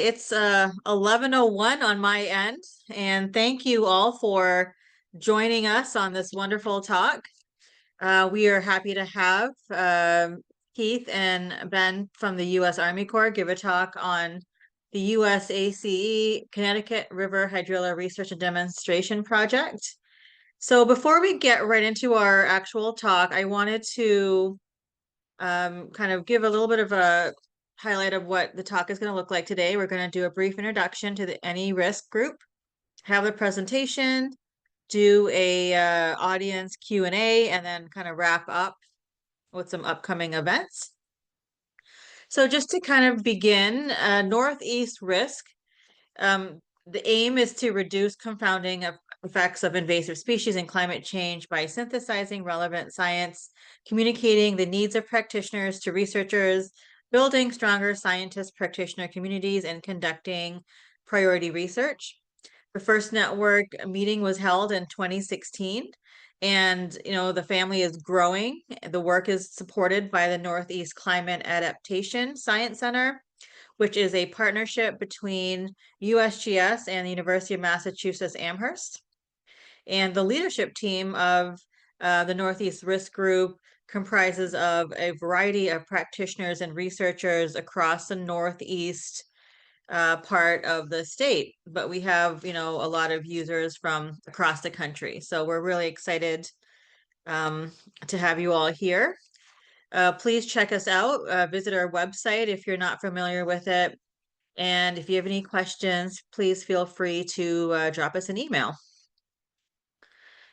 It's 11:01 on my end, and thank you all for joining us on this wonderful talk. We are happy to have Keith and Ben from the U.S. Army Corps give a talk on the USACE Connecticut River Hydrilla Research and Demonstration Project. So before we get right into our actual talk, I wanted to kind of give a little bit of a highlight of what the talk is going to look like today. We're going to do a brief introduction to the any risk group, have the presentation, do a audience Q&A, and then kind of wrap up with some upcoming events. So just to kind of begin, Northeast risk, the aim is to reduce confounding of effects of invasive species and climate change by synthesizing relevant science, communicating the needs of practitioners to researchers, building stronger scientist practitioner communities, and conducting priority research. The first network meeting was held in 2016, and the family is growing. The work is supported by the Northeast Climate Adaptation Science Center, which is a partnership between USGS and the University of Massachusetts Amherst. And the leadership team of the Northeast Risk Group comprises of a variety of practitioners and researchers across the Northeast part of the state. But we have, a lot of users from across the country. So we're really excited to have you all here. Please check us out. Visit our website if you're not familiar with it. And if you have any questions, please feel free to drop us an email.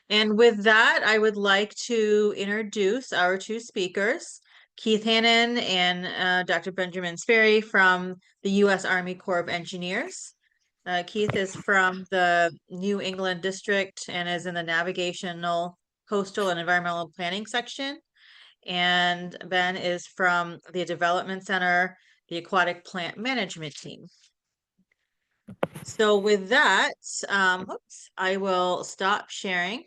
And with that, I would like to introduce our two speakers, Keith Hannon and Dr. Benjamin Sperry from the U.S. Army Corps of Engineers. Keith is from the New England District and is in the Navigational, Coastal, and Environmental Planning section. And Ben is from the Development Center, the Aquatic Plant Management team. So with that, I will stop sharing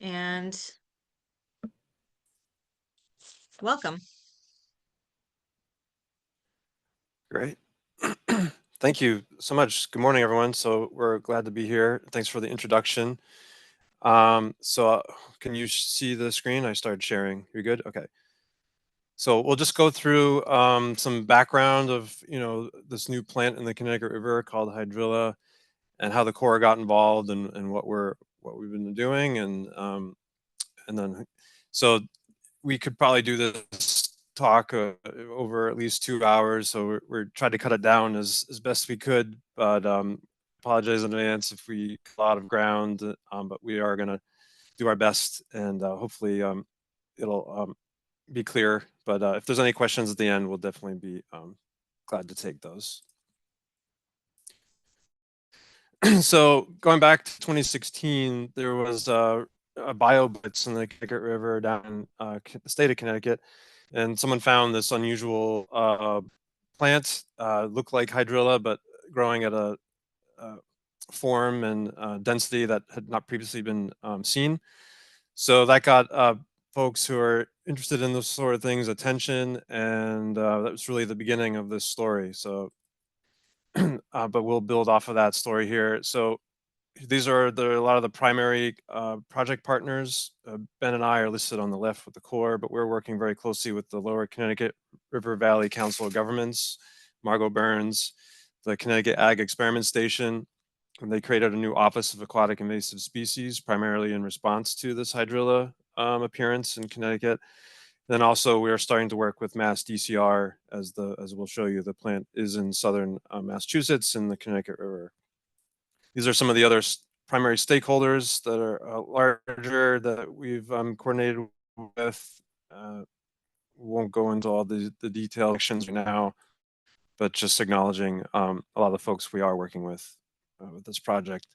and welcome. Great. Thank you so much. Good morning, everyone. So we're glad to be here. Thanks for the introduction. Can you see the screen? I started sharing. You're good? Okay. So we'll just go through some background of, this new plant in the Connecticut River called Hydrilla and how the Corps got involved and what we've been doing. And then, so we could probably do this talk over at least 2 hours. So we're trying to cut it down as best we could, but apologize in advance if we a lot of ground, but we are going to do our best and hopefully it'll be clear. But if there's any questions at the end, we'll definitely be glad to take those. So going back to 2016, there was a bio blitz in the Connecticut River down in the state of Connecticut, and someone found this unusual plant, looked like Hydrilla, but growing at a form and density that had not previously been seen. So that got folks who are interested in those sort of things attention, and that was really the beginning of this story. So, but we'll build off of that story here. So these are a lot of the primary project partners. Ben and I are listed on the left with the Corps, but we're working very closely with the Lower Connecticut River Valley Council of Governments, Margot Burns, the Connecticut Ag Experiment Station, and they created a new Office of Aquatic Invasive Species, primarily in response to this Hydrilla appearance in Connecticut. Then also we are starting to work with Mass DCR, as we'll show you. The plant is in southern Massachusetts in the Connecticut River. These are some of the other primary stakeholders that are larger that we've coordinated with. Won't go into all the detailed actions right now, but just acknowledging a lot of the folks we are working with this project.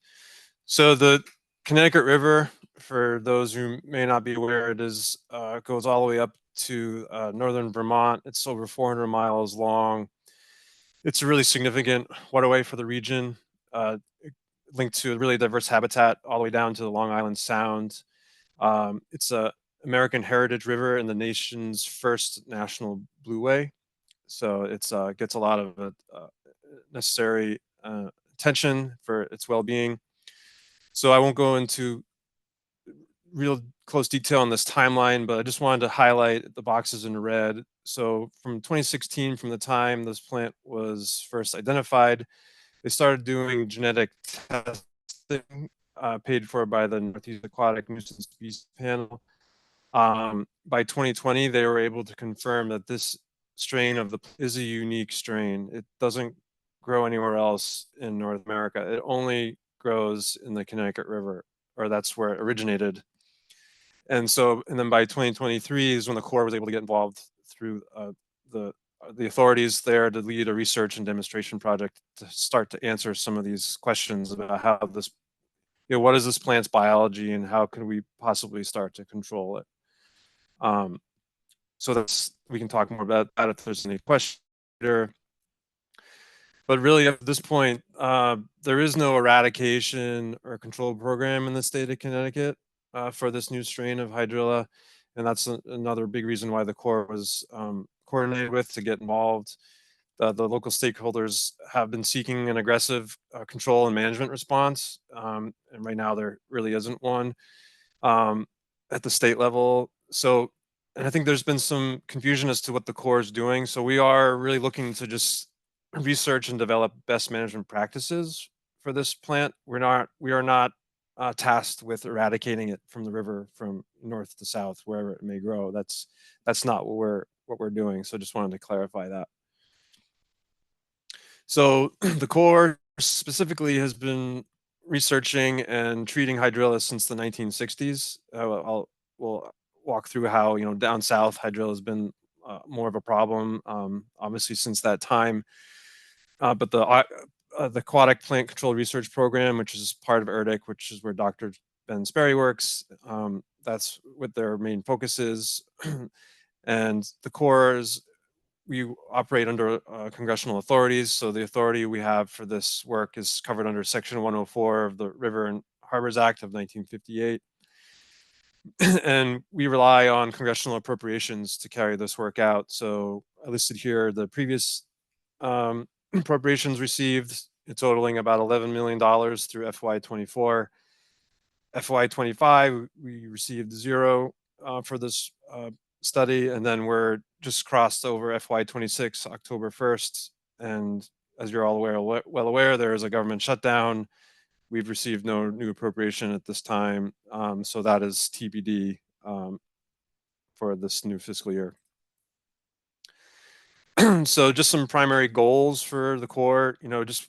So the Connecticut River, for those who may not be aware, it is goes all the way up to northern Vermont. It's over 400 miles long. It's a really significant waterway for the region, linked to a really diverse habitat all the way down to the Long Island Sound. It's a American Heritage River and the nation's first national blueway. So it's gets a lot of necessary attention for its well-being. So I won't go into real close detail on this timeline, but I just wanted to highlight the boxes in red. So from 2016, from the time this plant was first identified, they started doing genetic testing paid for by the Northeast Aquatic Nuisance Species Panel. By 2020, they were able to confirm that this strain is a unique strain. It doesn't grow anywhere else in North America. It only grows in the Connecticut River, or that's where it originated. And then by 2023 is when the Corps was able to get involved through the authorities there to lead a research and demonstration project to start to answer some of these questions about how this, what is this plant's biology and how can we possibly start to control it. So we can talk more about that if there's any questions later. But really, at this point, there is no eradication or control program in the state of Connecticut for this new strain of Hydrilla. And that's another big reason why the Corps was coordinated with to get involved. The local stakeholders have been seeking an aggressive control and management response. And right now, there really isn't one at the state level. So, and I think there's been some confusion as to what the Corps is doing. So we are really looking to just research and develop best management practices for this plant. We are not tasked with eradicating it from the river from north to south, wherever it may grow. That's not what we're doing. So just wanted to clarify that. So the Corps specifically has been researching and treating hydrilla since the 1960s. We'll walk through how down south hydrilla has been more of a problem, obviously since that time. But the Aquatic Plant Control Research Program, which is part of ERDIC, which is where Dr. Ben Sperry works, that's what their main focus is. And the Corps we operate under congressional authorities. So the authority we have for this work is covered under Section 104 of the River and Harbors Act of 1958. And we rely on congressional appropriations to carry this work out. So I listed here the previous appropriations received, totaling about $11 million through FY24. FY25, we received zero for this study, and then we're just crossed over FY26 October 1st, and as you're all well aware, there is a government shutdown. We've received no new appropriation at this time, so that is TBD for this new fiscal year. So just some primary goals for the Corps, just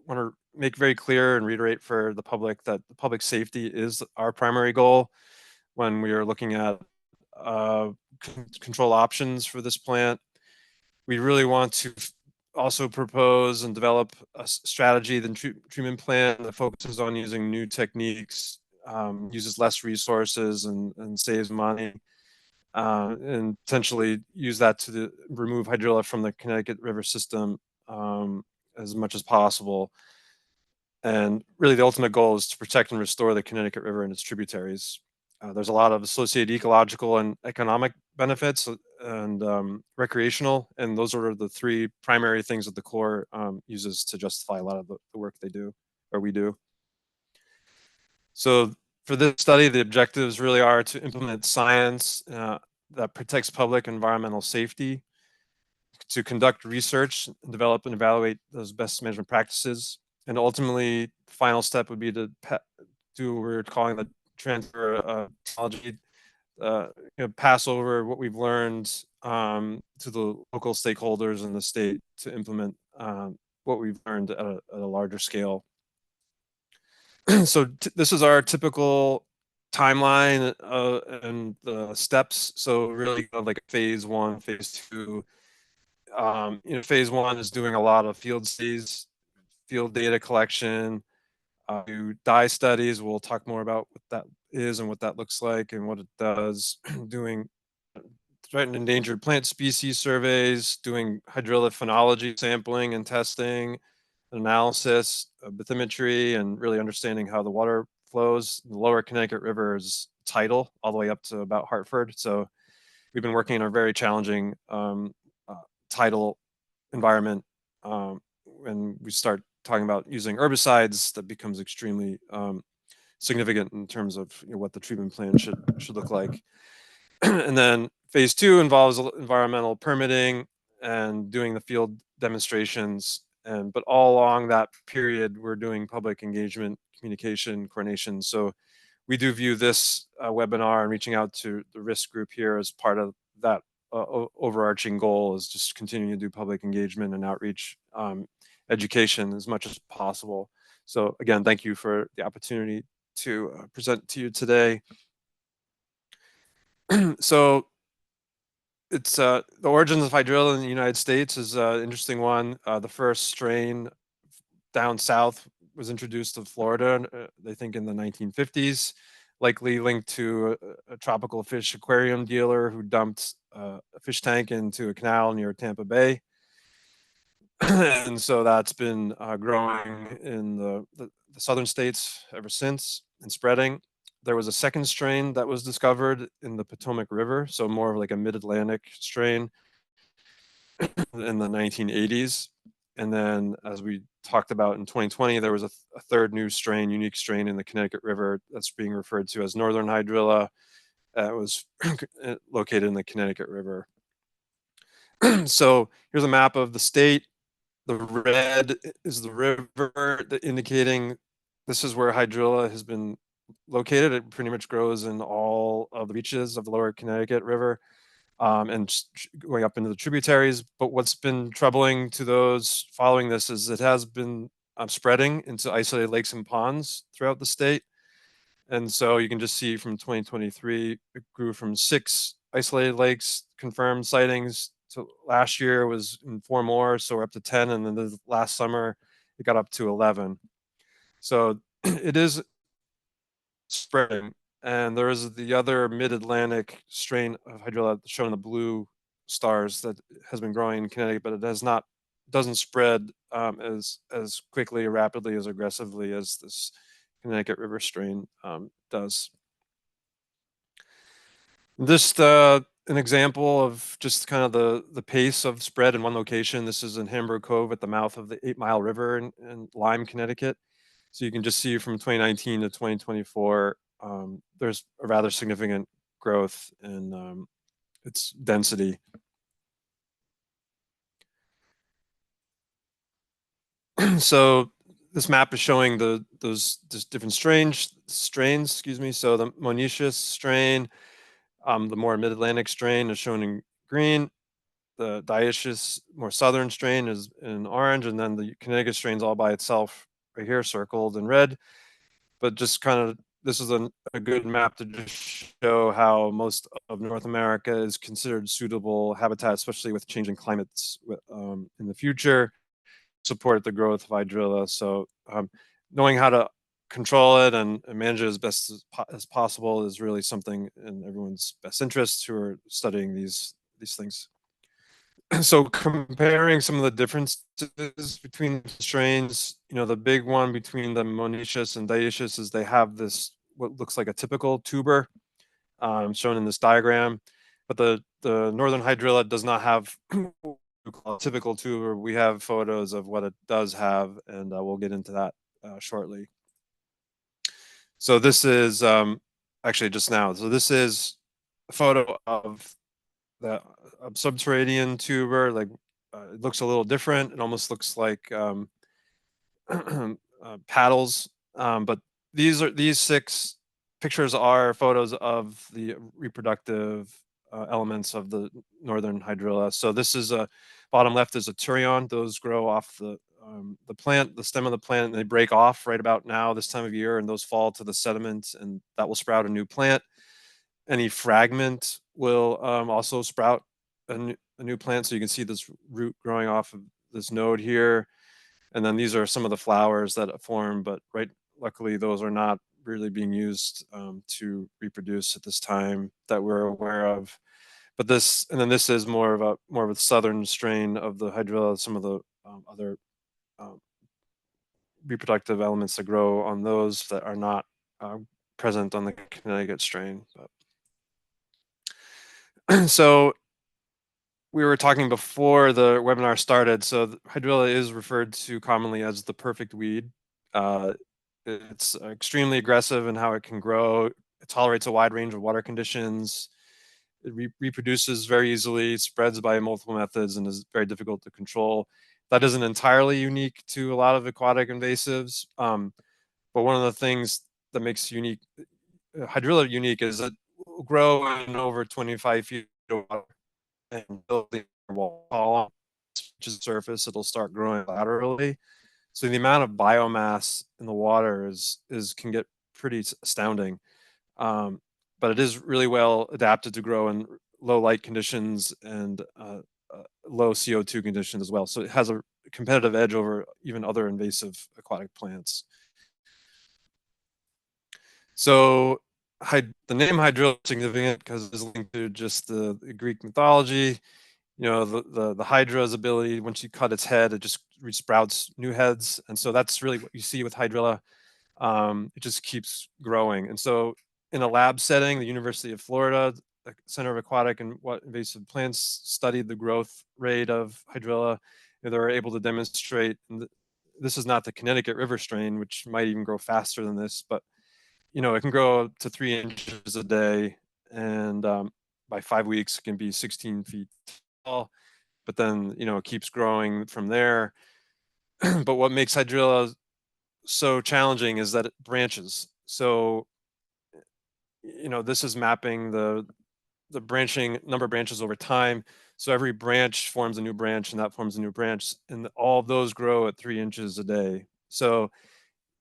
want to make very clear and reiterate for the public that the public safety is our primary goal when we are looking at control options for this plant. We really want to also propose and develop a strategy, the treatment plan that focuses on using new techniques, uses less resources and saves money, and potentially use that to remove hydrilla from the Connecticut River system as much as possible. And really the ultimate goal is to protect and restore the Connecticut River and its tributaries. There's a lot of associated ecological and economic benefits and recreational, and those are the three primary things that the Corps uses to justify a lot of the work they do, or we do. So for this study, the objectives really are to implement science that protects public environmental safety, to conduct research, develop and evaluate those best management practices, and ultimately, the final step would be to do what we're calling the transfer of technology, pass over what we've learned to the local stakeholders in the state to implement what we've learned at a larger scale. So this is our typical timeline and the steps. So really like phase 1, phase 2. Phase 1 is doing a lot of field studies, field data collection, do dye studies. We'll talk more about what that is and what that looks like and what it does. Doing threatened endangered plant species surveys, doing hydrilla phenology sampling and testing, analysis, bathymetry, and really understanding how the water flows. The lower Connecticut River is tidal all the way up to about Hartford. So we've been working in a very challenging tidal environment. When we start talking about using herbicides, that becomes extremely significant in terms of what the treatment plan should look like. And then phase 2 involves environmental permitting and doing the field demonstrations. But all along that period, we're doing public engagement, communication, coordination. So we do view this webinar and reaching out to the risk group here as part of that overarching goal, is just continuing to do public engagement and outreach, education as much as possible. So again, thank you for the opportunity to present to you today. So it's the origins of hydrilla in the United States is an interesting one. The first strain down south was introduced to Florida, they think in the 1950s, likely linked to a tropical fish aquarium dealer who dumped a fish tank into a canal near Tampa Bay. And so that's been growing in the southern states ever since and spreading. There was a second strain that was discovered in the Potomac River, so more of like a mid-Atlantic strain in the 1980s. And then, as we talked about in 2020, there was a third new strain, unique strain in the Connecticut River that's being referred to as Northern Hydrilla. It was located in the Connecticut River. So here's a map of the state. The red is the river, indicating this is where hydrilla has been located. It pretty much grows in all of the reaches of the lower Connecticut River, and going up into the tributaries. But what's been troubling to those following this is it has been spreading into isolated lakes and ponds throughout the state. And so you can just see from 2023, it grew from 6 isolated lakes confirmed sightings to last year was in 4 more, so we're up to 10, and then the last summer it got up to 11. So it is spreading. And there is the other mid-Atlantic strain of hydrilla shown in the blue stars that has been growing in Connecticut, but it doesn't spread as quickly or rapidly as aggressively as this Connecticut River strain does. Just an example of just kind of the pace of spread in one location. This is in Hamburg Cove at the mouth of the 8 Mile River in Lyme, Connecticut. So you can just see from 2019 to 2024, there's a rather significant growth in its density. So this map is showing those different strains, excuse me. So the monoecious strain, the more mid-Atlantic strain is shown in green. The dioecious, more southern strain is in orange, and then the Connecticut strain's all by itself right here, circled in red. But just kind of, this is a good map to just show how most of North America is considered suitable habitat, especially with changing climates in the future, support the growth of hydrilla. So knowing how to control it and manage it as best as possible is really something in everyone's best interest who are studying these things. So comparing some of the differences between strains, the big one between the monoecious and dioecious is they have this what looks like a typical tuber shown in this diagram, but the northern hydrilla does not have a typical tuber. We have photos of what it does have, and we'll get into that shortly. So this is actually just now. So this is a photo of the subterranean tuber. Like it looks a little different. It almost looks like paddles. But these 6 pictures are photos of the reproductive elements of the northern hydrilla. So this is a bottom left is a turion. Those grow off the plant, the stem of the plant, and they break off right about now, this time of year, and those fall to the sediment, and that will sprout a new plant. Any fragment will also sprout a new plant. So you can see this root growing off of this node here. And then these are some of the flowers that form, but luckily those are not really being used to reproduce at this time that we're aware of. But this is more of a southern strain of the hydrilla, some of the other reproductive elements that grow on those that are not present on the Connecticut strain. But so we were talking before the webinar started. So Hydrilla is referred to commonly as the perfect weed. It's extremely aggressive in how it can grow. It tolerates a wide range of water conditions. It reproduces very easily, spreads by multiple methods, and is very difficult to control. That isn't entirely unique to a lot of aquatic invasives, but one of the things that makes Hydrilla unique is that it will grow in over 25 feet of water and building a wall column, which is the surface, it'll start growing laterally. So the amount of biomass in the water is can get pretty astounding. Um, but it is really well adapted to grow in low light conditions and low CO2 conditions as well. So it has a competitive edge over even other invasive aquatic plants. So the name Hydrilla is significant because it's linked to just the Greek mythology. You know, the Hydra's ability, once you cut its head, it just resprouts new heads. And so that's really what you see with Hydrilla. It just keeps growing. And so in a lab setting, the University of Florida Center of Aquatic and Invasive Plants studied the growth rate of Hydrilla. They were able to demonstrate, and this is not the Connecticut River strain, which might even grow faster than this, but you know, it can grow to 3 inches a day, and by 5 weeks, it can be 16 feet tall. But then, you know, it keeps growing from there. But what makes Hydrilla so challenging is that it branches. So, you know, this is mapping the branching number of branches over time. So every branch forms a new branch, and that forms a new branch, and all of those grow at 3 inches a day. So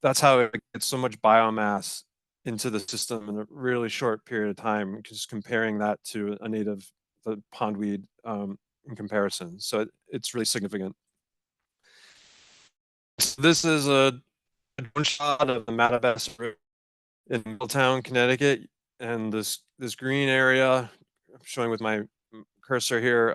that's how it gets so much biomass into the system in a really short period of time, just comparing that to a native, the pondweed in comparison. So it's really significant. So this is a drone shot of the Matabas River in Middletown, Connecticut. And this green area, I'm showing with my cursor here,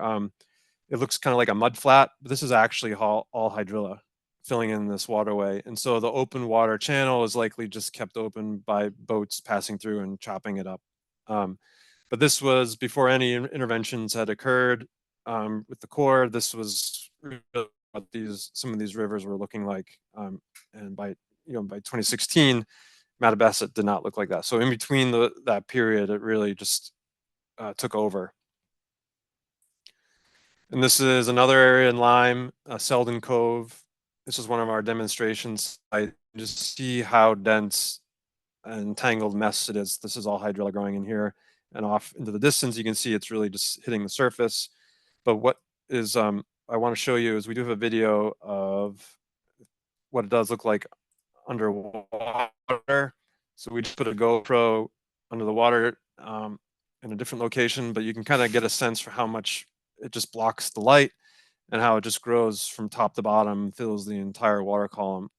it looks kind of like a mud flat, but this is actually all hydrilla filling in this waterway. And so the open water channel is likely just kept open by boats passing through and chopping it up. But this was before any interventions had occurred with the Corps. This was what some of these rivers were looking like. And by 2016, Mattabesset did not look like that. So in between that period, it really just took over. And this is another area in Lyme, Selden Cove. This is one of our demonstrations. I just see how dense and tangled mess it is. This is all hydrilla growing in here, and off into the distance, you can see it's really just hitting the surface. But what is I want to show you is we do have a video of what it does look like underwater. So we just put a GoPro under the water in a different location, but you can kind of get a sense for how much it just blocks the light and how it just grows from top to bottom, fills the entire water column.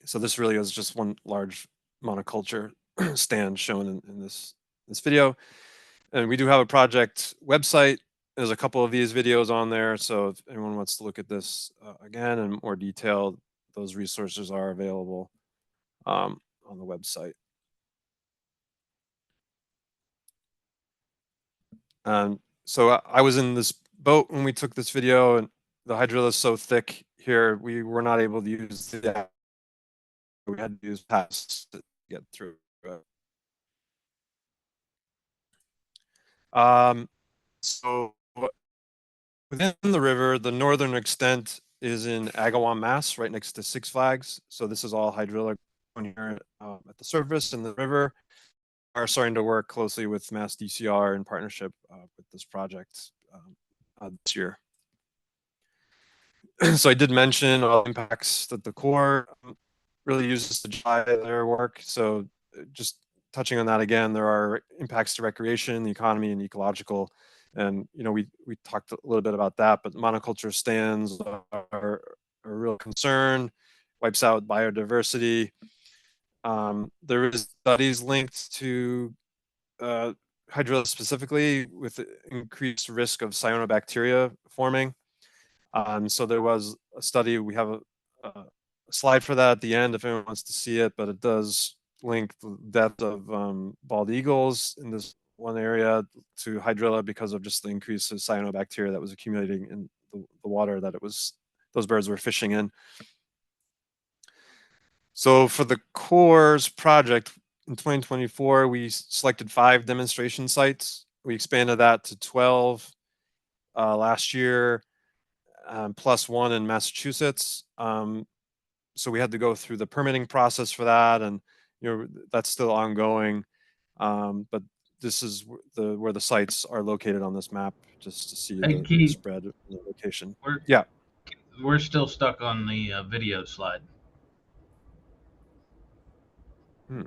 So this really is just one large monoculture stand shown in this video. And we do have a project website. There's a couple of these videos on there. So if anyone wants to look at this again in more detail, those resources are available on the website. So I was in this boat when we took this video, and the hydrilla is so thick here, we were not able to use the app. We had to use pass to get through it. So within the river, the northern extent is in Agawam, Mass, right next to Six Flags. So this is all hydrilla here at the surface, and the river are starting to work closely with Mass DCR in partnership with this project this year. So I did mention all the impacts that the Corps really uses to drive their work. So just touching on that again, there are impacts to recreation, the economy, and ecological. And we talked a little bit about that, but monoculture stands are a real concern, wipes out biodiversity. There is studies linked to hydrilla specifically with increased risk of cyanobacteria forming. So there was a study, we have a slide for that at the end if anyone wants to see it, but it does link the death of bald eagles in this one area to hydrilla because of just the increase of cyanobacteria that was accumulating in the water that those birds were fishing in. So for the CORES project in 2024, we selected 5 demonstration sites. We expanded that to 12 last year, plus 1 in Massachusetts. So we had to go through the permitting process for that, and that's still ongoing. But this is where the sites are located on this map, just to see Hey the Keith, spread of the location. we're Yeah. we're still stuck on the video slide. Hmm.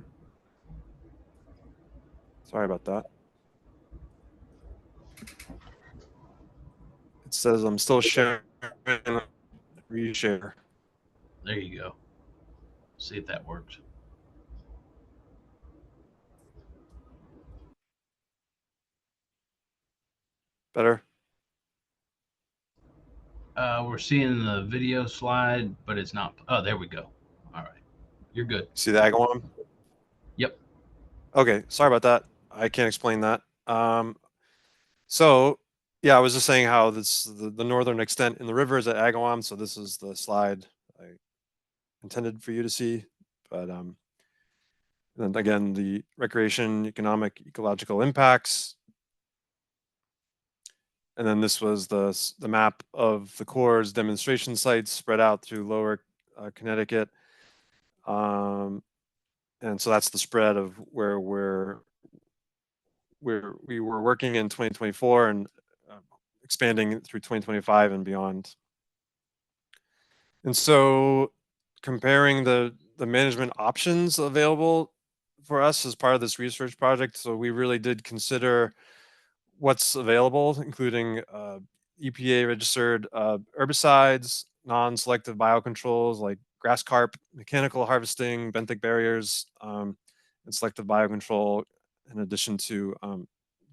Sorry about that. It says I'm still sharing. Reshare. There you go. See if that works. Better. We're seeing the video slide, but it's not. Oh, there we go. All right, you're good. See the agawam? Yep. Okay, sorry about that. I can't explain that. So yeah, I was just saying how the northern extent in the river is at Agawam. So this is the slide I intended for you to see. But and again, the recreation, economic, ecological impacts. And then this was the map of the Corps' demonstration sites spread out through lower Connecticut. And so that's the spread of where we were working in 2024 and expanding through 2025 and beyond. And so comparing the management options available for us as part of this research project, so we really did consider what's available, including EPA registered herbicides, non-selective biocontrols like grass carp, mechanical harvesting, benthic barriers, and selective biocontrol, in addition to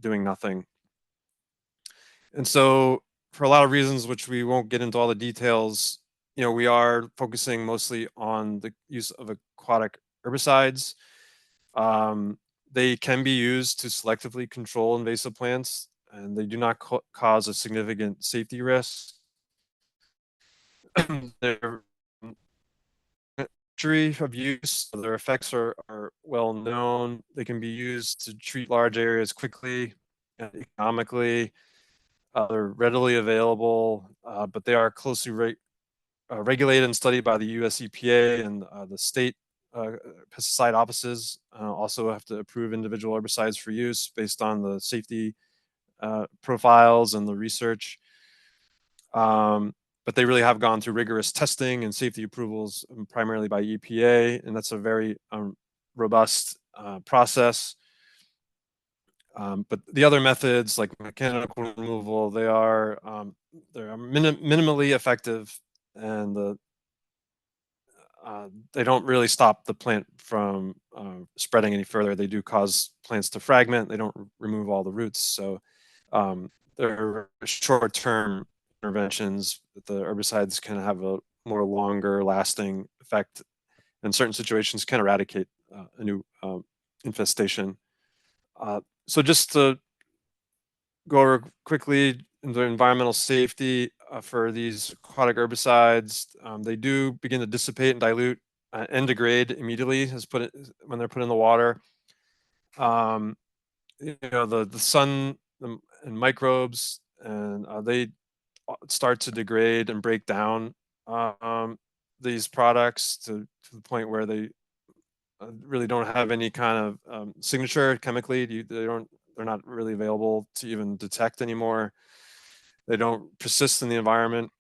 doing nothing. And so for a lot of reasons, which we won't get into all the details, we are focusing mostly on the use of aquatic herbicides. They can be used to selectively control invasive plants, and they do not cause a significant safety risk. Their history of use, their effects are well known. They can be used to treat large areas quickly and economically. They're readily available, but they are closely regulated and studied by the US EPA and the state pesticide offices. Also have to approve individual herbicides for use based on the safety profiles and the research. But they really have gone through rigorous testing and safety approvals, primarily by EPA, and that's a very robust process. But the other methods like mechanical removal, they're minimally effective, and they don't really stop the plant from spreading any further. They do cause plants to fragment. They don't remove all the roots. So they're short-term interventions. The herbicides can have a more longer lasting effect. In certain situations, can eradicate a new infestation. So just to go over quickly into environmental safety for these aquatic herbicides, they do begin to dissipate and dilute and degrade immediately when they're put in the water. The sun and microbes, and they start to degrade and break down these products to the point where they really don't have any kind of signature chemically. They're not really available to even detect anymore. They don't persist in the environment,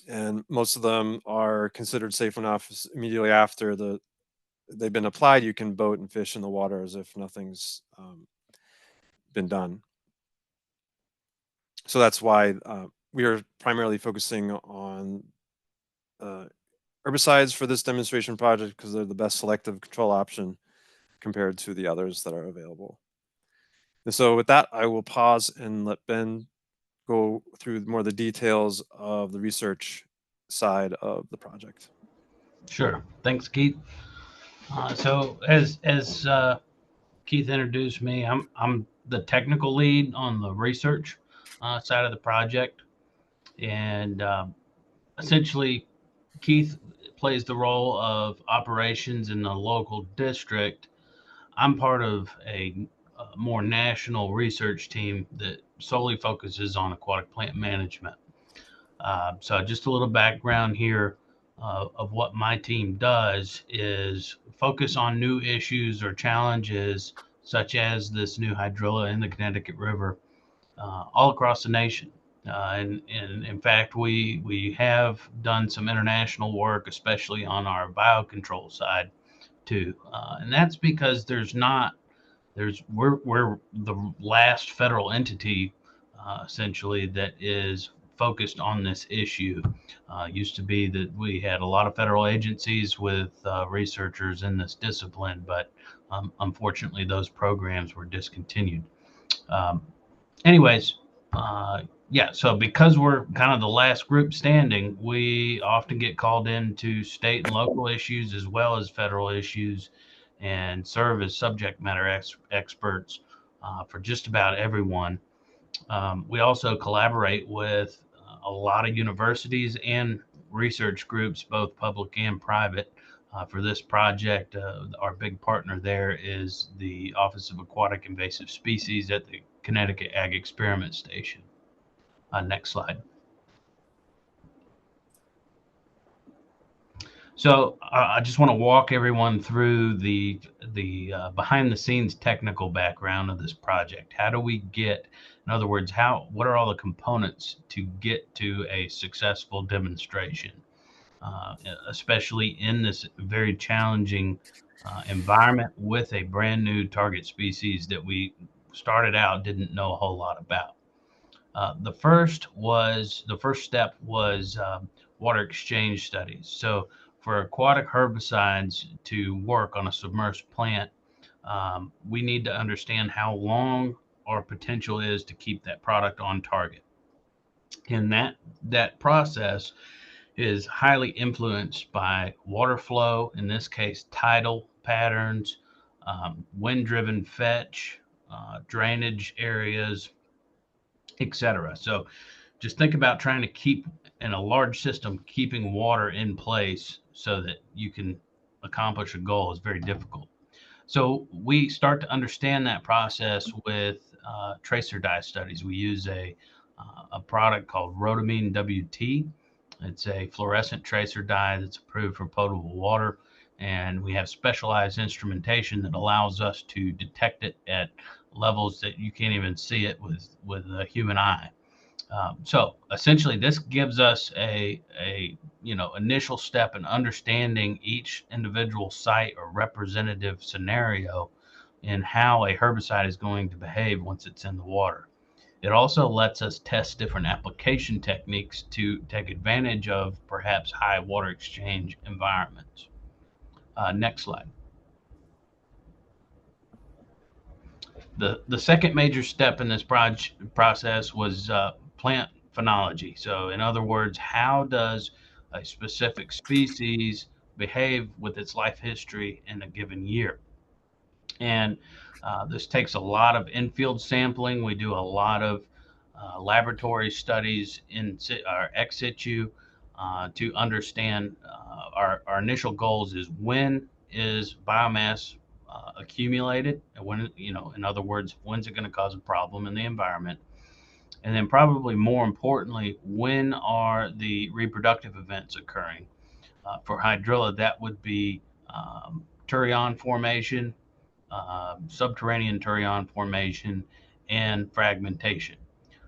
and most of them are considered safe enough immediately after they've been applied. You can boat and fish in the water as if nothing's been done. So that's why we are primarily focusing on herbicides for this demonstration project, because they're the best selective control option compared to the others that are available. And so with that, I will pause and let Ben go through more of the details of the research side of the project. Sure. Thanks, Keith. So as Keith introduced me, I'm the technical lead on the research side of the project, and essentially Keith plays the role of operations in the local district. I'm part of a more national research team that solely focuses on aquatic plant management. So just a little background here of what my team does is focus on new issues or challenges such as this new hydrilla in the Connecticut River all across the nation. And in fact, we have done some international work, especially on our biocontrol side too. And that's because we're the last federal entity essentially that is focused on this issue. Used to be that we had a lot of federal agencies with researchers in this discipline, but unfortunately those programs were discontinued. Um, anyways, yeah, so because we're kind of the last group standing, we often get called into state and local issues as well as federal issues and serve as subject matter experts for just about everyone. We also collaborate with a lot of universities and research groups, both public and private. For this project, our big partner there is the Office of Aquatic Invasive Species at the Connecticut Ag Experiment Station. Next slide. So I just want to walk everyone through the behind the scenes technical background of this project. How do we get, in other words, what are all the components to get to a successful demonstration, especially in this very challenging environment with a brand new target species that we started out didn't know a whole lot about. The first step was water exchange studies. So for aquatic herbicides to work on a submerged plant, we need to understand how long our potential is to keep that product on target. And that process is highly influenced by water flow, in this case, tidal patterns, wind-driven fetch, drainage areas, etc. So just think about trying to keep in a large system, keeping water in place so that you can accomplish a goal is very difficult. So we start to understand that process with tracer dye studies. We use a product called rhodamine WT. It's a fluorescent tracer dye that's approved for potable water. And we have specialized instrumentation that allows us to detect it at levels that you can't even see it with a human eye. So essentially, this gives us a initial step in understanding each individual site or representative scenario and how a herbicide is going to behave once it's in the water. It also lets us test different application techniques to take advantage of perhaps high water exchange environments. Next slide. The second major step in this process was plant phenology. So in other words, how does a specific species behave with its life history in a given year? And this takes a lot of in-field sampling. We do a lot of laboratory studies in our ex situ to understand our initial goals is when is biomass accumulated, and when, in other words, when's it going to cause a problem in the environment? And then probably more importantly, when are the reproductive events occurring? For hydrilla, that would be turion formation, subterranean turion formation, and fragmentation.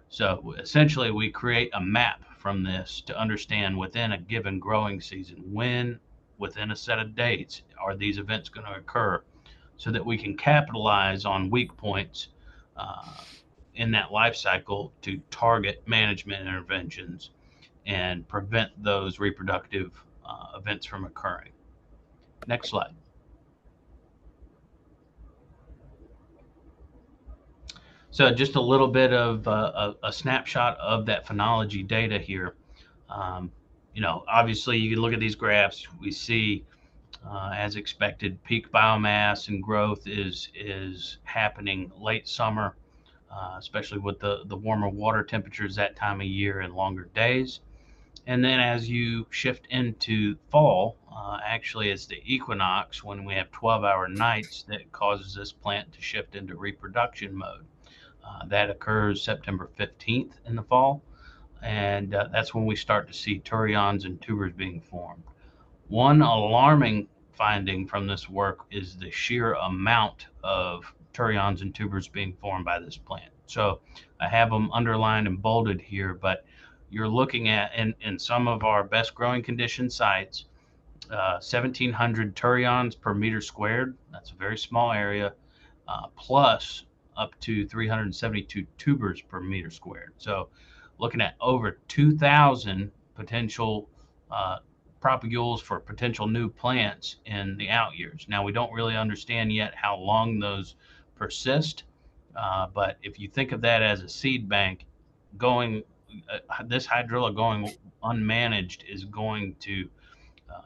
So essentially, we create a map from this to understand within a given growing season when, within a set of dates, are these events going to occur, so that we can capitalize on weak points in that life cycle to target management interventions and prevent those reproductive events from occurring. Next slide. So just a little bit of a snapshot of that phenology data here. Obviously you can look at these graphs. We see, as expected, peak biomass and growth is happening late summer, especially with the warmer water temperatures that time of year and longer days. And then as you shift into fall, actually it's the equinox when we have 12-hour nights that causes this plant to shift into reproduction mode. That occurs September 15th in the fall, and that's when we start to see turions and tubers being formed. One alarming finding from this work is the sheer amount of turions and tubers being formed by this plant. So I have them underlined and bolded here, but you're looking at, in some of our best growing condition sites, 1,700 turions per meter squared. That's a very small area, plus up to 372 tubers per meter squared. So looking at over 2,000 potential propagules for potential new plants in the out years. Now, we don't really understand yet how long those persist, but if you think of that as a seed bank, this hydrilla going unmanaged is going to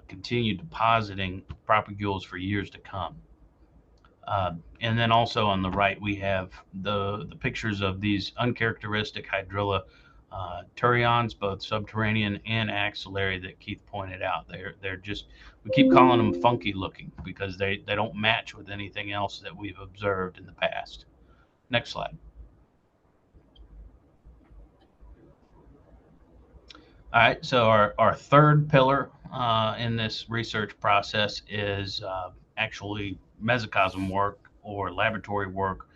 continue depositing propagules for years to come. And then also on the right, we have the pictures of these uncharacteristic hydrilla turions, both subterranean and axillary, that Keith pointed out. They're just, we keep calling them funky looking because they don't match with anything else that we've observed in the past. Next slide. All right, so our third pillar in this research process is actually mesocosm work or laboratory work,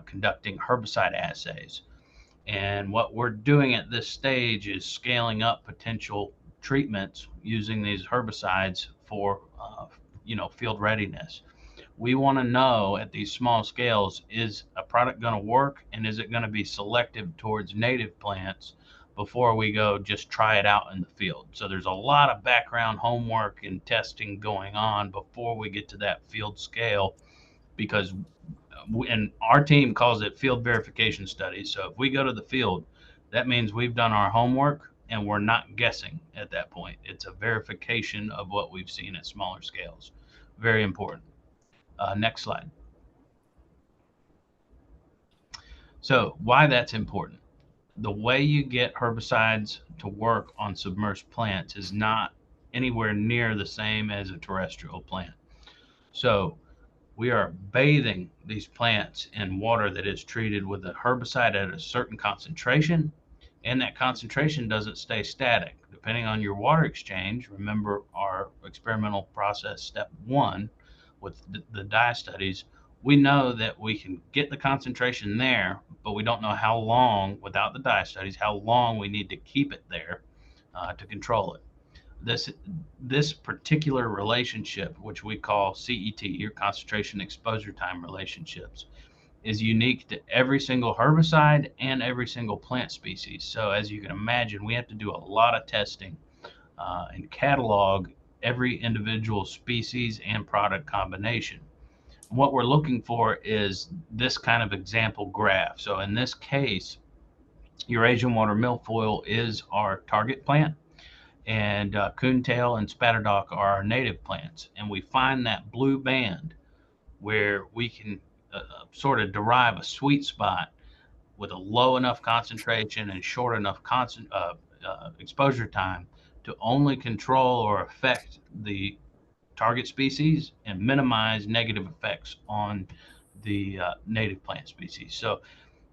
conducting herbicide assays. And what we're doing at this stage is scaling up potential treatments using these herbicides for field readiness. We want to know at these small scales, is a product going to work, and is it going to be selective towards native plants before we go just try it out in the field. So there's a lot of background homework and testing going on before we get to that field scale, because and our team calls it field verification studies. So if we go to the field, that means we've done our homework and we're not guessing at that point. It's a verification of what we've seen at smaller scales. Very important. Next slide. So why that's important. The way you get herbicides to work on submerged plants is not anywhere near the same as a terrestrial plant. So we are bathing these plants in water that is treated with a herbicide at a certain concentration, and that concentration doesn't stay static. Depending on your water exchange, remember our experimental process step 1 with the dye studies, we know that we can get the concentration there, but we don't know how long, without the dye studies, how long we need to keep it there to control it. This particular relationship, which we call CET, or concentration exposure time relationships, is unique to every single herbicide and every single plant species. So as you can imagine, we have to do a lot of testing and catalog every individual species and product combination. What we're looking for is this kind of example graph. So in this case, Eurasian water milfoil is our target plant, and coontail and spatterdock are our native plants. And we find that blue band where we can sort of derive a sweet spot with a low enough concentration and short enough exposure time to only control or affect the target species and minimize negative effects on the native plant species. So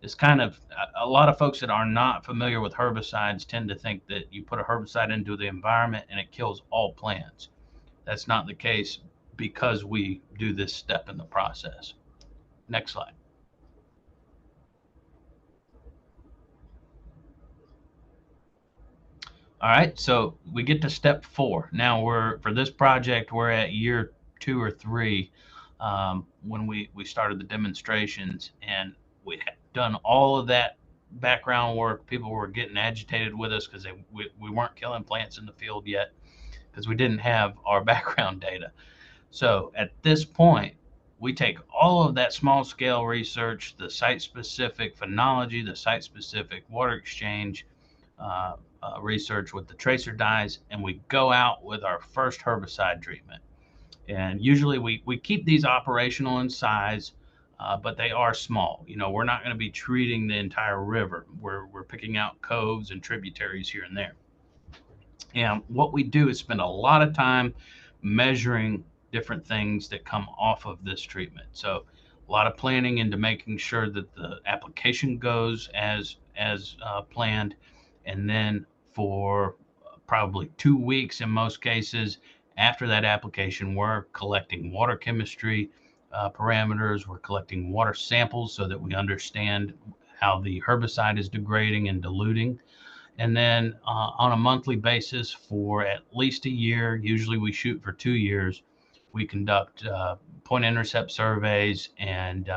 it's kind of, a lot of folks that are not familiar with herbicides tend to think that you put a herbicide into the environment and it kills all plants. That's not the case because we do this step in the process. Next slide. All right, so we get to step 4. Now for this project, we're at year 2 or 3 when we started the demonstrations, and we had done all of that background work. People were getting agitated with us because we weren't killing plants in the field yet because we didn't have our background data. So at this point, we take all of that small scale research, the site specific phenology, the site specific water exchange research with the tracer dyes, and we go out with our first herbicide treatment. And usually we keep these operational in size, but they are small. You know, we're not going to be treating the entire river. We're picking out coves and tributaries here and there. And what we do is spend a lot of time measuring different things that come off of this treatment. So a lot of planning into making sure that the application goes as planned. And then for probably 2 weeks in most cases after that application, we're collecting water chemistry parameters. We're collecting water samples so that we understand how the herbicide is degrading and diluting. And then on a monthly basis for at least a year, usually we shoot for 2 years, we conduct point intercept surveys and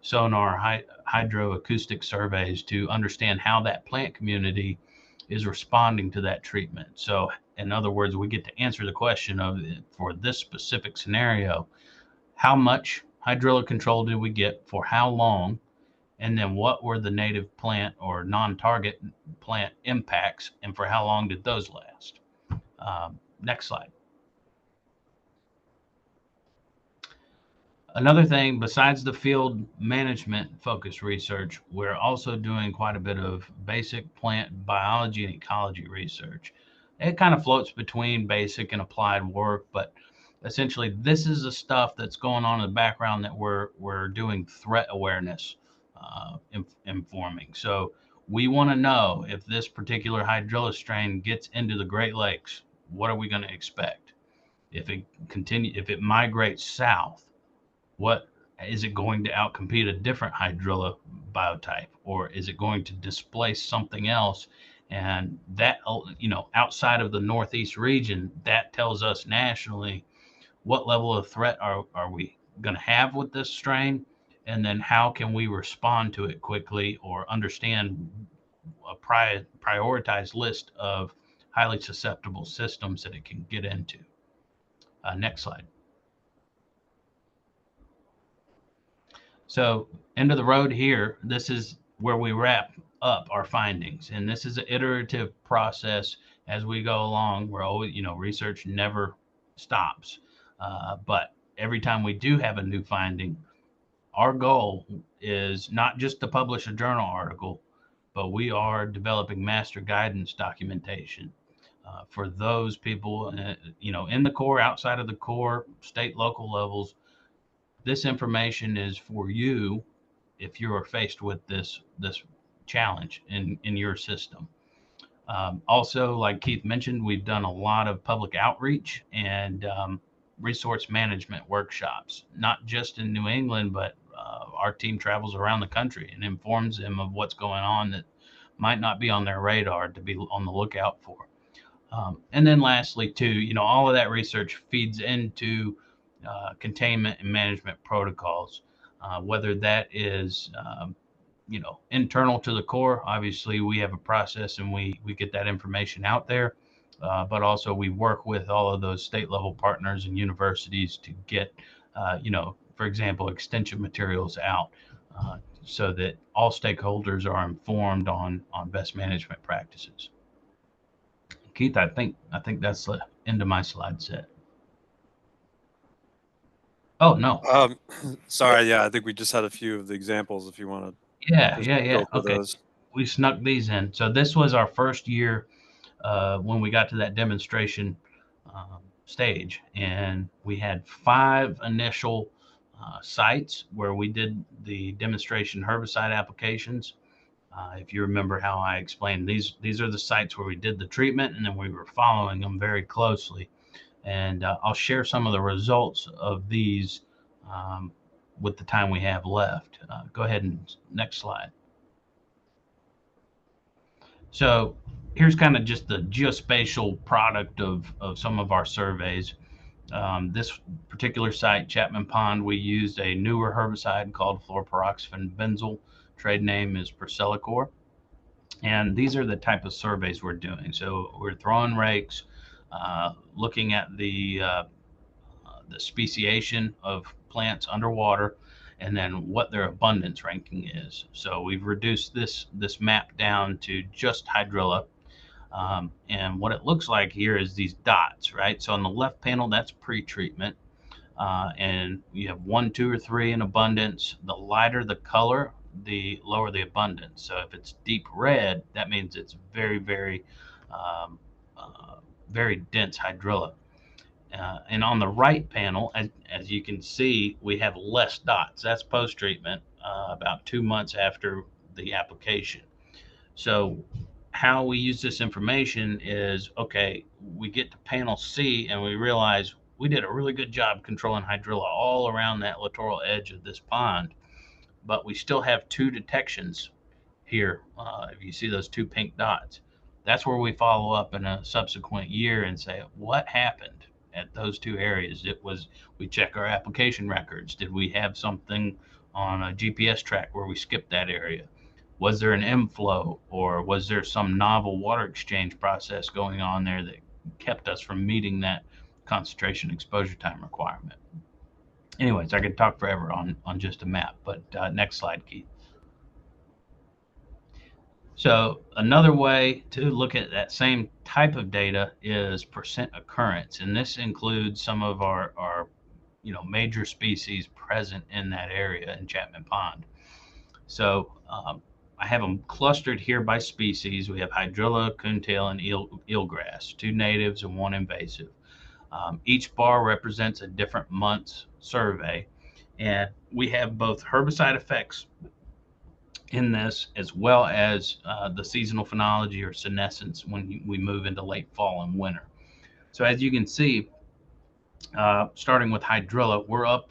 sonar hydroacoustic surveys to understand how that plant community is responding to that treatment. So in other words, we get to answer the question of, for this specific scenario, how much hydrilla control did we get for how long? And then what were the native plant or non-target plant impacts, and for how long did those last? Next slide. Another thing, besides the field management focused research, we're also doing quite a bit of basic plant biology and ecology research. It kind of floats between basic and applied work, but essentially this is the stuff that's going on in the background that we're doing threat awareness informing. So we want to know if this particular hydrilla strain gets into the Great Lakes, what are we going to expect? If it migrates south, what is it going to outcompete a different hydrilla biotype, or is it going to displace something else? And that, outside of the Northeast region, that tells us nationally what level of threat are we going to have with this strain, and then how can we respond to it quickly or understand a prioritized list of highly susceptible systems that it can get into. Next slide. So end of the road here, this is where we wrap up our findings. And this is an iterative process as we go along. We're always, research never stops. But every time we do have a new finding, our goal is not just to publish a journal article, but we are developing master guidance documentation for those people, in the Corps, outside of the Corps, state, local levels. This information is for you if you are faced with this challenge in your system. Also, like Keith mentioned, we've done a lot of public outreach and resource management workshops, not just in New England, but our team travels around the country and informs them of what's going on that might not be on their radar to be on the lookout for. And then lastly, too, all of that research feeds into containment and management protocols, whether that is, internal to the Corps. Obviously, we have a process and we get that information out there, but also we work with all of those state level partners and universities to get, for example, extension materials out so that all stakeholders are informed on best management practices. Keith, I think that's the end of my slide set. Oh, no. Sorry. Yeah, I think we just had a few of the examples if you want to. Yeah. Okay. Those. We snuck these in. So this was our first year when we got to that demonstration stage, and we had 5 initial sites where we did the demonstration herbicide applications. If you remember how I explained, these are the sites where we did the treatment, and then we were following them very closely. And I'll share some of the results of these with the time we have left. Go ahead and next slide. So here's kind of just the geospatial product of some of our surveys. This particular site, Chapman Pond, we used a newer herbicide called fluoroperoxifene benzyl. Trade name is Verticillata. And these are the type of surveys we're doing. So we're throwing rakes, looking at the speciation of plants underwater, and then what their abundance ranking is. So we've reduced this map down to just hydrilla. And what it looks like here is these dots, right? So on the left panel, that's pre-treatment. And you have 1, 2, or 3 in abundance. The lighter the color, the lower the abundance. So if it's deep red, that means it's very, very, um, very dense hydrilla. And on the right panel, as you can see, we have less dots. That's post-treatment, about 2 months after the application. So how we use this information is, okay, we get to panel C and we realize we did a really good job controlling hydrilla all around that littoral edge of this pond, but we still have 2 detections here. If you see those 2 pink dots, that's where we follow up in a subsequent year and say, what happened at those 2 areas? We check our application records. Did we have something on a GPS track where we skipped that area? Was there an inflow, or was there some novel water exchange process going on there that kept us from meeting that concentration exposure time requirement? Anyways, I could talk forever on just a map, but next slide, Keith. So another way to look at that same type of data is percent occurrence, and this includes some of our major species present in that area in Chapman Pond. So I have them clustered here by species. We have hydrilla, coontail, and eelgrass, 2 natives and 1 invasive. Each bar represents a different month's survey, and we have both herbicide effects in this, as well as the seasonal phenology or senescence when we move into late fall and winter. So as you can see, starting with hydrilla, we're up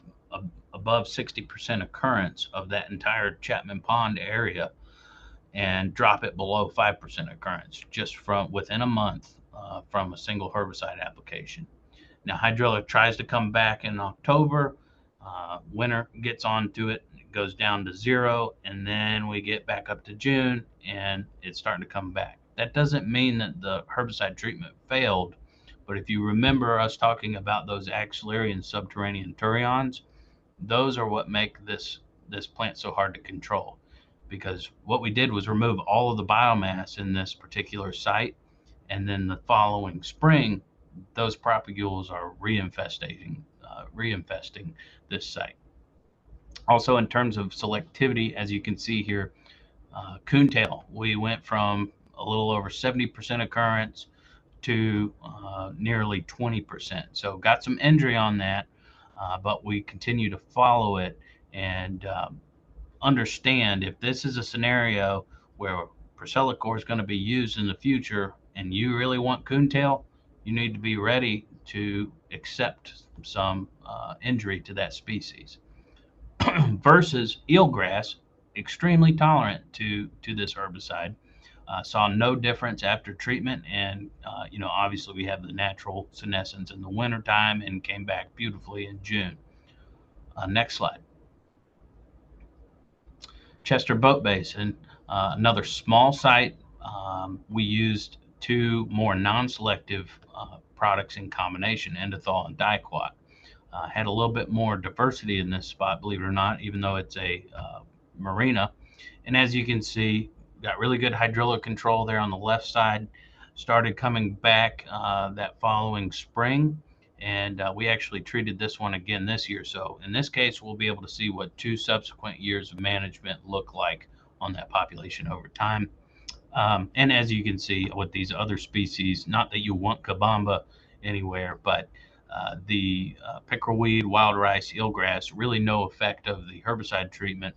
above 60% occurrence of that entire Chapman Pond area, and drop it below 5% occurrence just from within a month from a single herbicide application. Now, hydrilla tries to come back in October. Winter gets onto it, it goes down to 0, and then we get back up to June, and it's starting to come back. That doesn't mean that the herbicide treatment failed, but if you remember us talking about those axillary and subterranean turions, those are what make this plant so hard to control, because what we did was remove all of the biomass in this particular site, and then the following spring those propagules are reinfesting this site. Also, in terms of selectivity, as you can see here, coontail, we went from a little over 70% occurrence to nearly 20%. So got some injury on that, but we continue to follow it and understand if this is a scenario where Priscillicor is going to be used in the future and you really want coontail, you need to be ready to accept some injury to that species. Versus eelgrass, extremely tolerant to this herbicide. Saw no difference after treatment, and obviously we have the natural senescence in the wintertime and came back beautifully in June. Next slide. Chester Boat Basin, another small site. We used 2 more non-selective products in combination, endothol and diquat. Had a little bit more diversity in this spot, believe it or not, even though it's a marina. And as you can see, got really good hydrilla control there on the left side. Started coming back that following spring, and we actually treated this one again this year. So in this case, we'll be able to see what 2 subsequent years of management look like on that population over time. And as you can see with these other species, not that you want kabamba anywhere, but the pickerelweed, wild rice, eelgrass, really no effect of the herbicide treatment.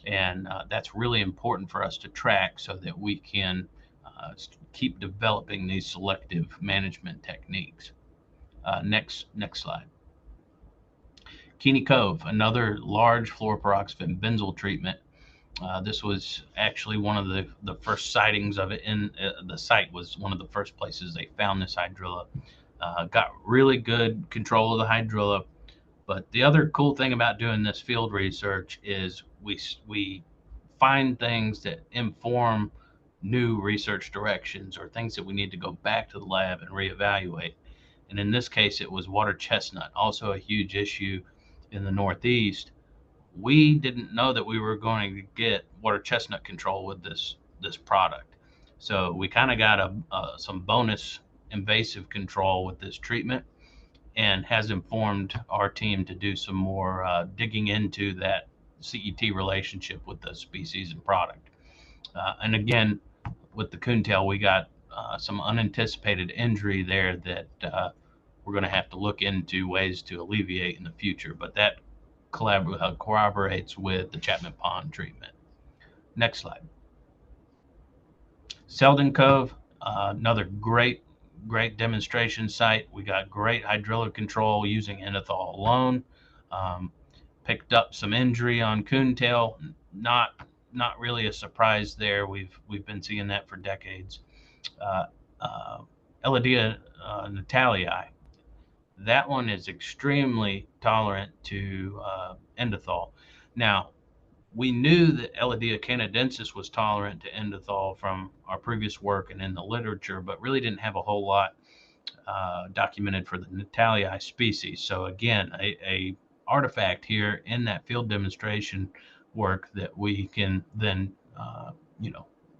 And that's really important for us to track so that we can keep developing these selective management techniques. Next slide. Keeney Cove, another large fluoroperoxifin benzyl treatment. This was actually one of the first sightings of it in the site. Was one of the first places they found this hydrilla. Got really good control of the hydrilla. But the other cool thing about doing this field research is we find things that inform new research directions or things that we need to go back to the lab and reevaluate. And in this case, it was water chestnut, also a huge issue in the Northeast. We didn't know that we were going to get water chestnut control with this product. So we kind of got some bonus invasive control with this treatment, and has informed our team to do some more digging into that CET relationship with the species and product. And again, with the coontail, we got some unanticipated injury there that we're going to have to look into ways to alleviate in the future. But that corroborates with the Chapman Pond treatment. Next slide. Selden Cove, another great demonstration site. We got great hydrilla control using endothol alone. Picked up some injury on coontail. Not really a surprise there. We've been seeing that for decades. Eladia natalii. That one is extremely tolerant to endothol. Now, we knew that Eladia canadensis was tolerant to endothol from our previous work and in the literature, but really didn't have a whole lot documented for the natalii species. So again, a artifact here in that field demonstration work that we can then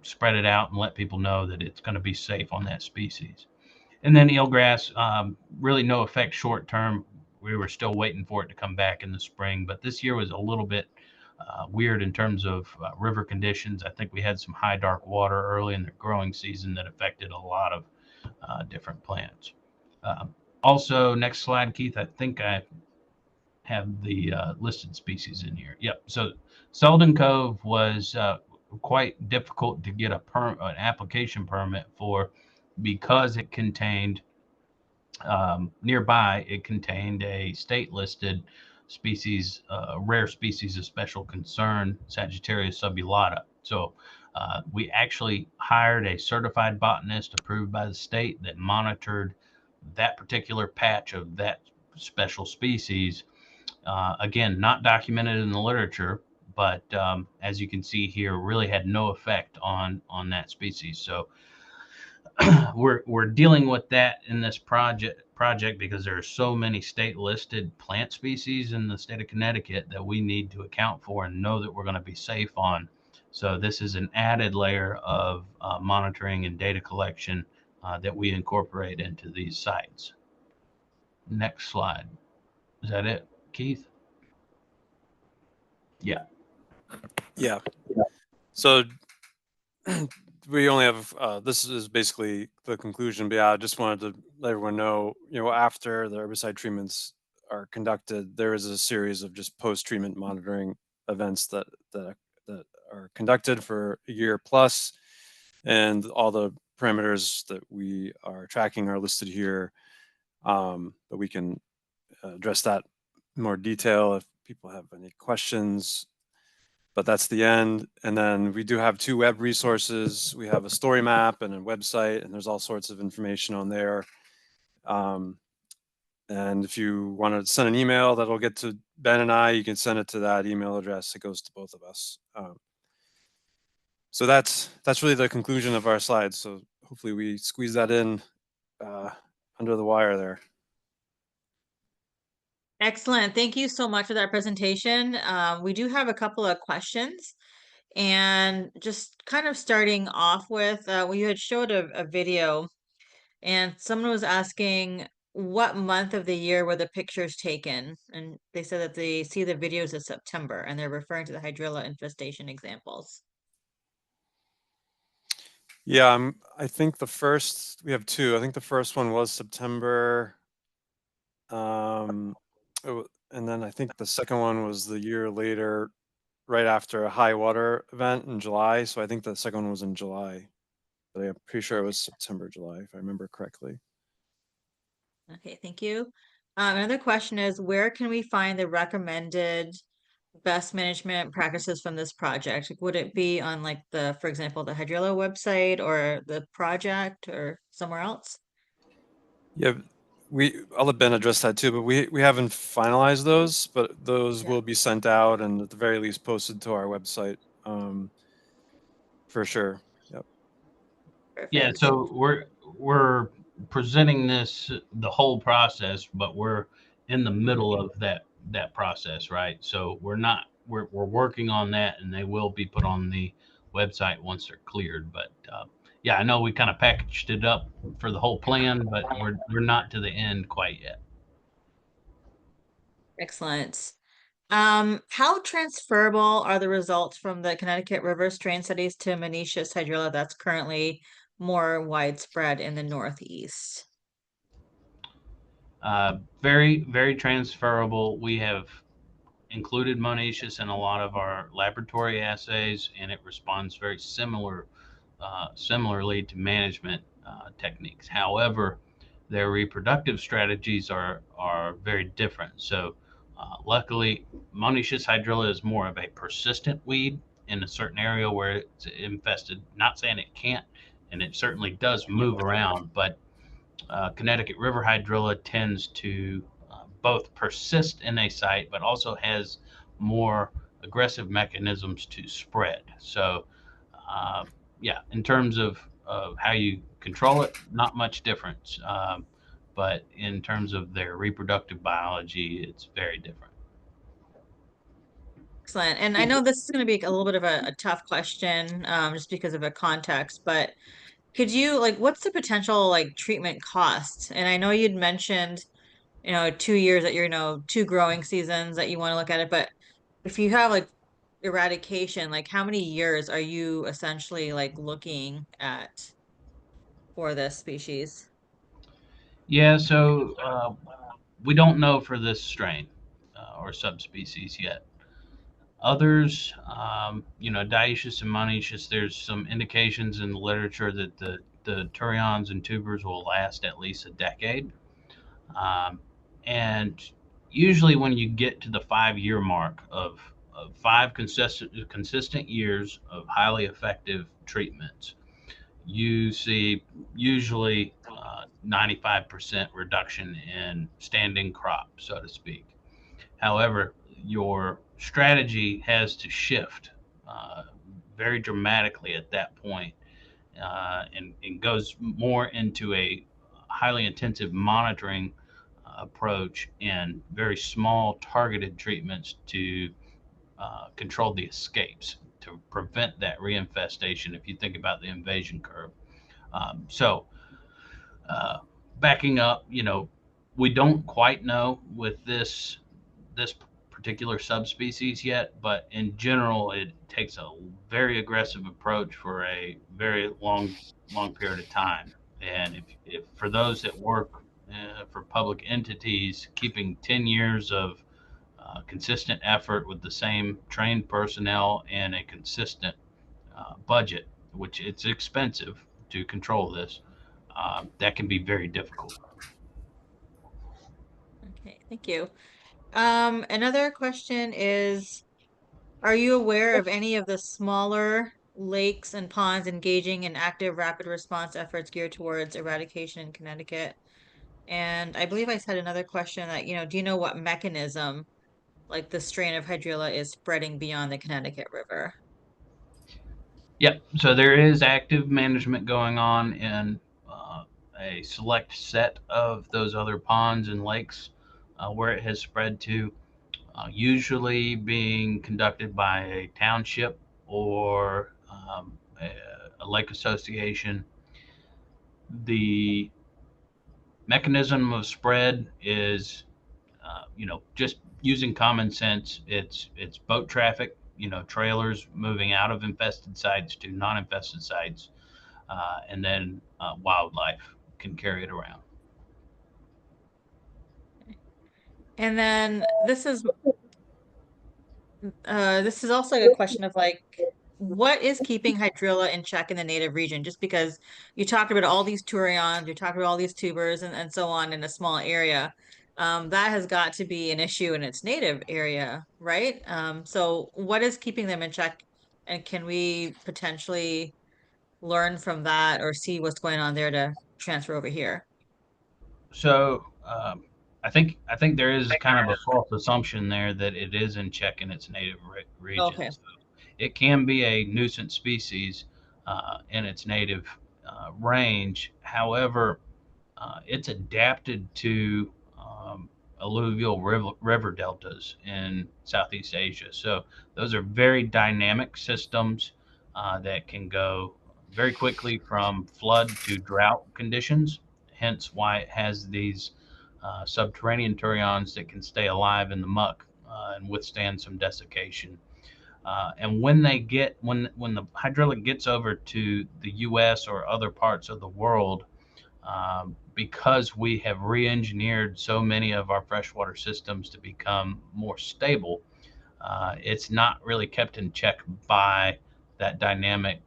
spread it out and let people know that it's going to be safe on that species. And then eelgrass, really no effect short term. We were still waiting for it to come back in the spring, but this year was a little bit weird in terms of river conditions. I think we had some high dark water early in the growing season that affected a lot of different plants. Also, next slide, Keith. I think I have the listed species in here. Yep. So Selden Cove was quite difficult to get an application permit for, because it contained nearby, it contained a state listed species, rare species of special concern, Sagittarius subulata. So we actually hired a certified botanist approved by the state that monitored that particular patch of that special species. Again, not documented in the literature, but as you can see here, really had no effect on that species. So we're dealing with that in this project because there are so many state listed plant species in the state of Connecticut that we need to account for and know that we're going to be safe on. So this is an added layer of monitoring and data collection that we incorporate into these sites. Next slide. Is that it, Keith? Yeah. Yeah. So we only have, this is basically the conclusion, but yeah, I just wanted to let everyone know, after the herbicide treatments are conducted, there is a series of just post-treatment monitoring events that are conducted for a year plus, and all the parameters that we are tracking are listed here, but we can address that in more detail if people have any questions. But that's the end. And then we do have 2 web resources. We have a story map and a website, and there's all sorts of information on there. And if you want to send an email that'll get to Ben and I, you can send it to that email address. It goes to both of us. So that's really the conclusion of our slides. So hopefully we squeeze that in under the wire there. Excellent. Thank you so much for that presentation. We do have a couple of questions, and just kind of starting off with, you had showed a video, and someone was asking what month of the year were the pictures taken, and they said that they see the videos of September, and they're referring to the hydrilla infestation examples. Yeah, I think we have 2. I think the first one was September. And then I think the second one was the year later, right after a high water event in July. So I think the second one was in July, but I'm pretty sure it was September, July, if I remember correctly. Okay, thank you. Another question is, where can we find the recommended best management practices from this project? Would it be on, like, for example, the Hydrilla website or the project or somewhere else? Yeah, I'll let Ben address that too, but we haven't finalized those, but those will be sent out and at the very least posted to our website, for sure. Yep. Perfect. Yeah, so we're presenting the whole process, but we're in the middle of that process, right? So we're working on that, and they will be put on the website once they're cleared. But yeah, I know we kind of packaged it up for the whole plan, but we're not to the end quite yet. Excellent. How transferable are the results from the Connecticut River strain studies to monoecious hydrilla that's currently more widespread in the Northeast? Very, very transferable. We have included monoecious in a lot of our laboratory assays, and it responds very similarly to management techniques. However, their reproductive strategies are very different. So, luckily, monoecious hydrilla is more of a persistent weed in a certain area where it's infested. Not saying it can't, and it certainly does move around, but Connecticut River hydrilla tends to both persist in a site, but also has more aggressive mechanisms to spread. So, uh, yeah, in terms of how you control it, not much difference. But in terms of their reproductive biology, it's very different. Excellent. And I know this is going to be a little bit of a tough question, just because of a context, but could you what's the potential treatment cost? And I know you'd mentioned, 2 years that two growing seasons that you want to look at it, but if you have eradication, how many years are you essentially looking at for this species? Yeah, so we don't know for this strain or subspecies yet. Others, dioecious and monoecious, there's some indications in the literature that the turions and tubers will last at least a decade. And usually, when you get to the 5 year mark of five consistent years of highly effective treatments, you see usually 95% reduction in standing crop, so to speak. However, your strategy has to shift uh, very dramatically at that point, and goes more into a highly intensive monitoring approach and very small targeted treatments to control the escapes to prevent that reinfestation if you think about the invasion curve. So, uh, backing up, we don't quite know with this particular subspecies yet, but in general, it takes a very aggressive approach for a very long period of time. And if for those that work for public entities, keeping 10 years of consistent effort with the same trained personnel and a consistent budget, which it's expensive to control this, that can be very difficult. Okay, thank you. Another question is, are you aware of any of the smaller lakes and ponds engaging in active rapid response efforts geared towards eradication in Connecticut? And I believe I said another question that, do you know what mechanism the strain of Hydrilla is spreading beyond the Connecticut River? Yep. So there is active management going on in uh, a select set of those other ponds and lakes where it has spread to, usually being conducted by a township or a lake association. The mechanism of spread is, just using common sense. It's boat traffic, trailers moving out of infested sites to non-infested sites, and then wildlife can carry it around. And then this is also a question of what is keeping Hydrilla in check in the native region? Just because you talked about all these turions, you talked about all these tubers and so on in a small area. That has got to be an issue in its native area, right? So what is keeping them in check? And can we potentially learn from that or see what's going on there to transfer over here? So I think there is kind of a false assumption there that it is in check in its native Okay. regions. It can be a nuisance species in its native range. However, it's adapted to alluvial river deltas in Southeast Asia. So those are very dynamic systems that can go very quickly from flood to drought conditions, hence why it has these subterranean turions that can stay alive in the muck and withstand some desiccation. And when the hydrilla gets over to the U.S. or other parts of the world, because we have re-engineered so many of our freshwater systems to become more stable, it's not really kept in check by that dynamic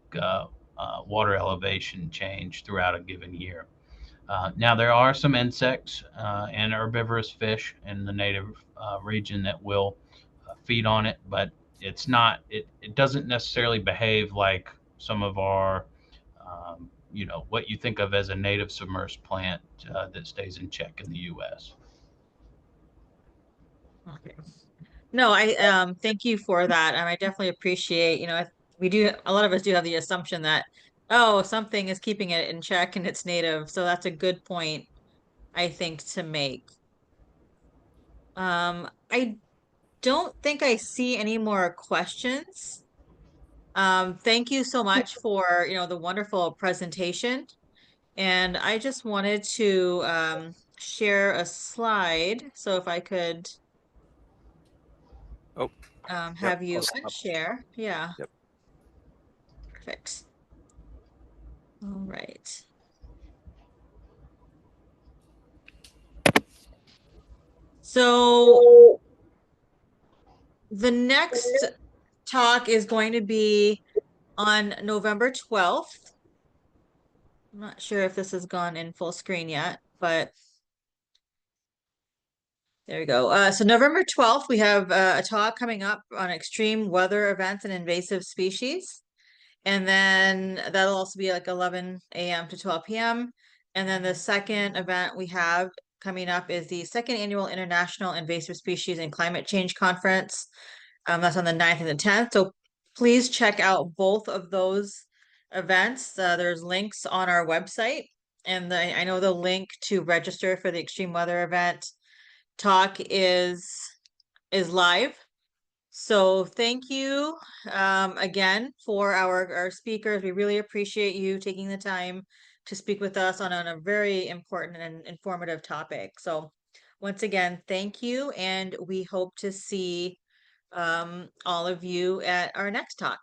water elevation change throughout a given year. Now, there are some insects and herbivorous fish in the native region that will feed on it, but it doesn't necessarily behave like some of our, what you think of as a native submerged plant that stays in check in the U.S. Okay. No, I thank you for that. I definitely appreciate, we do, a lot of us do have the assumption that, oh, something is keeping it in check and it's native. So that's a good point, I think, to make. I don't think I see any more questions. Thank you so much for, the wonderful presentation. And I just wanted to share a slide. So if I could Oh, yep. have you I'll stop. share. Yeah, Yep. perfect. All right. So the next talk is going to be on November 12th. I'm not sure if this has gone in full screen yet, but there we go. So November 12th, we have a talk coming up on extreme weather events and invasive species. And then that'll also be like 11 a.m. to 12 p.m. And then the second event we have coming up is the second annual International Invasive Species and Climate Change Conference. That's on the 9th and the 10th. So please check out both of those events. There's links on our website. And I know the link to register for the extreme weather event talk is live. So thank you again for our speakers. We really appreciate you taking the time to speak with us on a very important and informative topic. So once again, thank you, and we hope to see all of you at our next talk.